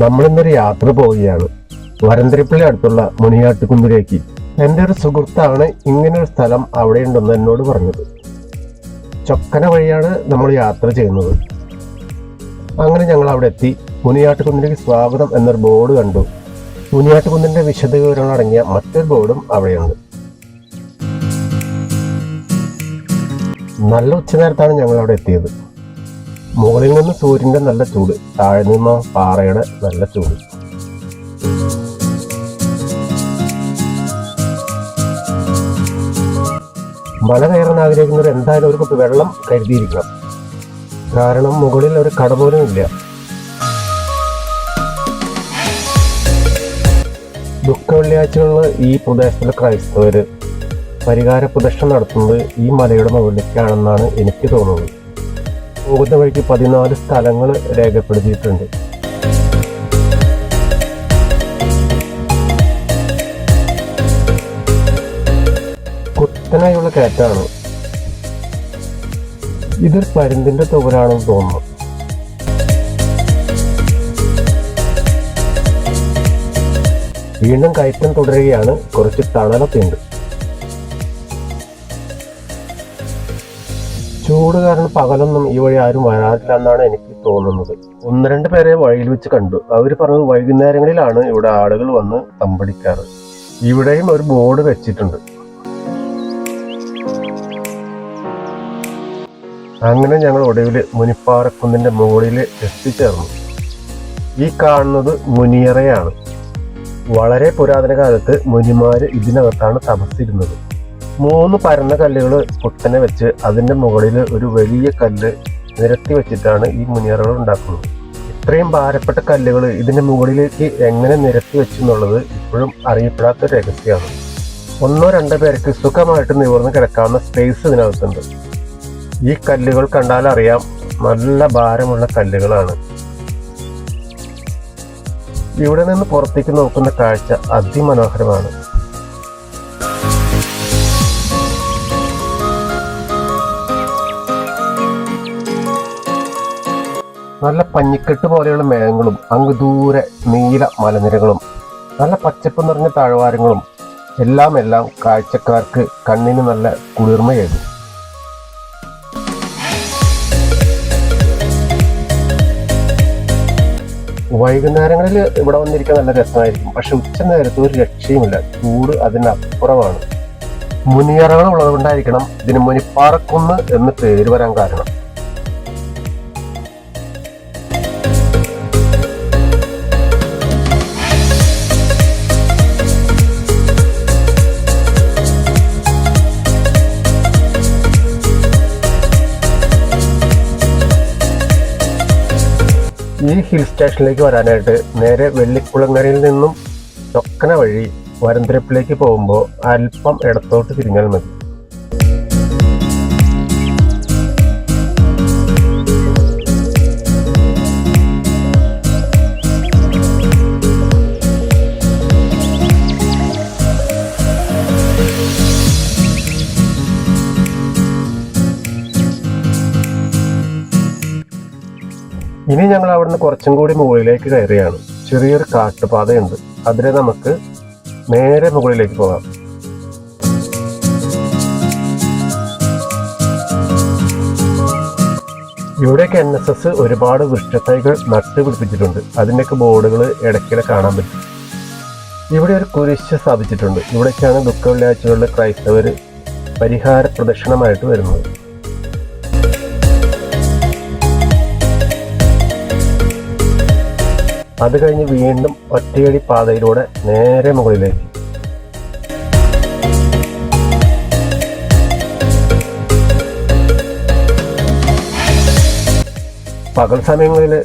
നമ്മളിന്നൊരു യാത്ര പോവുകയാണ് വരന്തരപ്പള്ളി അടുത്തുള്ള മുനിയാട്ടുകുന്നിലേക്ക്. എൻ്റെ ഒരു സുഹൃത്താണ് ഇങ്ങനൊരു സ്ഥലം അവിടെ ഉണ്ടെന്ന് എന്നോട് പറഞ്ഞത്. ചൊക്കന വഴിയാണ് നമ്മൾ യാത്ര ചെയ്യുന്നത്. അങ്ങനെ ഞങ്ങൾ അവിടെ എത്തി. മുനിയാട്ടുകുന്നിലേക്ക് സ്വാഗതം എന്നൊരു ബോർഡ് കണ്ടു. മുനിയാട്ടുകുന്നിന്റെ വിശദവിവരങ്ങൾ അടങ്ങിയ മറ്റൊരു ബോർഡും അവിടെയുണ്ട്. നല്ല ഉച്ചനേരത്താണ് ഞങ്ങൾ അവിടെ എത്തിയത്. മുകളിൽ നിന്ന് സൂര്യന്റെ നല്ല ചൂട്, താഴെ നിന്ന് പാറയുടെ നല്ല ചൂട്. മല കയറാൻ ആഗ്രഹിക്കുന്നവർ എന്തായാലും ഒരു കുപ്പി വെള്ളം കരുതിയിരിക്കണം. കാരണം മുകളിൽ ഒരു കട പോലും ഇല്ല. ദുഃഖ വെള്ളിയാഴ്ചകളിൽ ഈ പ്രദേശത്തിലെ ക്രൈസ്തവര് പരിഹാര പ്രദക്ഷിണം നടത്തുന്നത് ഈ മലയുടെ മുകളിലേക്കാണെന്നാണ് എനിക്ക് തോന്നുന്നത്. പോകുന്ന വഴിക്ക് 14 സ്ഥലങ്ങൾ രേഖപ്പെടുത്തിയിട്ടുണ്ട്. കുത്തനായുള്ള കയറ്റാണ്. ഇതൊരു പരുന്തിന്റെ തുകലാണെന്ന് തോന്നുന്നു. വീണ്ടും കയറ്റം തുടരുകയാണ്. കുറച്ച് തണലൊക്കെ ഉണ്ട്. ചൂട് കാരണം പകലൊന്നും ഈ വഴി ആരും വരാറില്ല എന്നാണ് എനിക്ക് തോന്നുന്നത്. 1-2 പേരെ വഴിയിൽ വെച്ച് കണ്ടു. അവർ പറഞ്ഞത് വൈകുന്നേരങ്ങളിലാണ് ഇവിടെ ആളുകൾ വന്ന് തമ്പടിക്കാറ്. ഇവിടെയും ഒരു ബോർഡ് വെച്ചിട്ടുണ്ട്. അങ്ങനെ ഞങ്ങൾ ഒടുവിൽ മുനിപ്പാറക്കുന്നിന്റെ മുകളിൽ എത്തിച്ചേർന്നു. ഈ കാണുന്നത് മുനിയറയാണ്. വളരെ പുരാതന കാലത്ത് മുനിമാര് ഇതിനകത്താണ് തമസിരുന്നത്. 3 പരന്ന കല്ലുകൾ കുത്തനെ വെച്ച് അതിന്റെ മുകളിൽ ഒരു വലിയ കല്ല് നിരത്തി വെച്ചിട്ടാണ് ഈ മുനിയറകൾ ഉണ്ടാക്കുന്നത്. ഇത്രയും ഭാരപ്പെട്ട കല്ലുകൾ ഇതിന്റെ മുകളിലേക്ക് എങ്ങനെ നിരത്തി വെച്ചു എന്നുള്ളത് ഇപ്പോഴും അറിയപ്പെടാത്ത രഹസ്യമാണ്. 1-2 പേർക്ക് സുഖമായിട്ട് നിവർന്ന് കിടക്കാവുന്ന സ്പേസ് ഇതിനകത്തുണ്ട്. ഈ കല്ലുകൾ കണ്ടാൽ അറിയാം, നല്ല ഭാരമുള്ള കല്ലുകളാണ്. ഇവിടെ നിന്ന് പുറത്തേക്ക് നോക്കുന്ന കാഴ്ച അതിമനോഹരമാണ്. നല്ല പഞ്ഞിക്കെട്ട് പോലെയുള്ള മേഘങ്ങളും അങ്ങ് ദൂരെ നീല മലനിരകളും നല്ല പച്ചപ്പ് നിറഞ്ഞ താഴ്വാരങ്ങളും എല്ലാം കാഴ്ചക്കാർക്ക് കണ്ണിന് നല്ല കുളിർമയേകും. വൈകുന്നേരങ്ങളിൽ ഇവിടെ വന്നിരിക്കാൻ നല്ല രസമായിരിക്കും. പക്ഷെ ഉച്ച നേരത്ത് ഒരു രക്ഷയുമില്ല. ചൂട് അതിനപ്പുറമാണ്. മുനിയറകൾ ഉള്ളത് കൊണ്ടായിരിക്കണം ഇതിന് മുനിപ്പാറക്കുന്ന് എന്ന് പേര് വരാൻ കാരണം. ഈ ഹിൽ സ്റ്റേഷനിലേക്ക് വരാനായിട്ട് നേരെ വെള്ളിക്കുളങ്ങരയിൽ നിന്നും ചൊക്കന വഴി വരന്തരപ്പിലേക്ക് പോകുമ്പോൾ അല്പം ഇടത്തോട്ട് തിരിഞ്ഞാൽ മതി. ഇനി ഞങ്ങൾ അവിടുന്ന് കുറച്ചും കൂടി മുകളിലേക്ക് കയറുകയാണ്. ചെറിയൊരു കാട്ടുപാതയുണ്ട്. അതിലെ നമുക്ക് നേരെ മുകളിലേക്ക് പോകാം. ഇവിടെയൊക്കെ NSS ഒരുപാട് വൃക്ഷത്തൈകൾ നട്ടുപിടിപ്പിച്ചിട്ടുണ്ട്. അതിൻ്റെയൊക്കെ ബോർഡുകൾ ഇടയ്ക്കിടെ കാണാൻ പറ്റും. ഇവിടെ ഒരു കുരിശ് സ്ഥാപിച്ചിട്ടുണ്ട്. ഇവിടേക്കാണ് ദുഃഖ വെള്ളിയാഴ്ചകളിൽ ക്രൈസ്തവർ പരിഹാര പ്രദക്ഷിണമായിട്ട് വരുന്നത്. അത് കഴിഞ്ഞ് വീണ്ടും ഒറ്റയടി പാതയിലൂടെ നേരെ മുകളിലേക്ക്. പകൽ സമയങ്ങളിൽ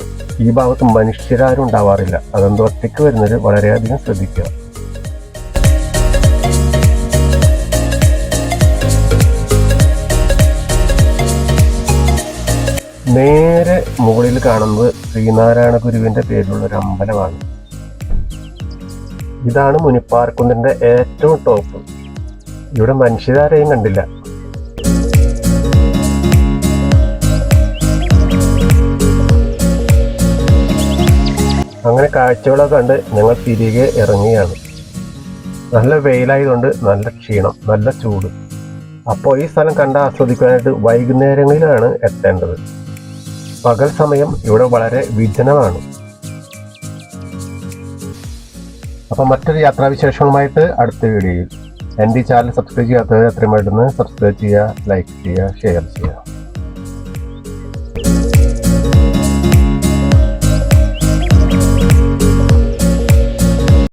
ഈ ഭാഗത്ത് മനുഷ്യരാരും ഉണ്ടാവാറില്ല. അതെന്തോ ഒറ്റയ്ക്ക് വരുന്നവർ വളരെയധികം ശ്രദ്ധിക്കുക. നേരെ മുകളിൽ കാണുന്നത് ശ്രീനാരായണ ഗുരുവിന്റെ പേരിലുള്ള ഒരു അമ്പലമാണ്. ഇതാണ് മുനിപ്പാറക്കുന്നിന്റെ ഏറ്റവും ടോപ്പ്. ഇവിടെ മനുഷ്യരാരെയും കണ്ടില്ല. അങ്ങനെ കാഴ്ചകളൊക്കെ കണ്ട് ഞങ്ങൾ തിരികെ ഇറങ്ങുകയാണ്. നല്ല വെയിലായതുകൊണ്ട് നല്ല ക്ഷീണം, നല്ല ചൂട്. അപ്പോൾ ഈ സ്ഥലം കണ്ട് ആസ്വദിക്കാനായിട്ട് വൈകുന്നേരങ്ങളിലാണ് എത്തേണ്ടത്. പകൽ സമയം ഇവിടെ വളരെ വിജനമാണ്. അപ്പം മറ്റൊരു യാത്രാവിശേഷങ്ങളുമായിട്ട് അടുത്ത വീഡിയോയിൽ. എൻ്റെ ഈ ചാനൽ സബ്സ്ക്രൈബ് ചെയ്യാത്തവർ എത്രയും വേണ്ടുന്ന സബ്സ്ക്രൈബ് ചെയ്യുക, ലൈക്ക് ചെയ്യുക, ഷെയർ ചെയ്യുക.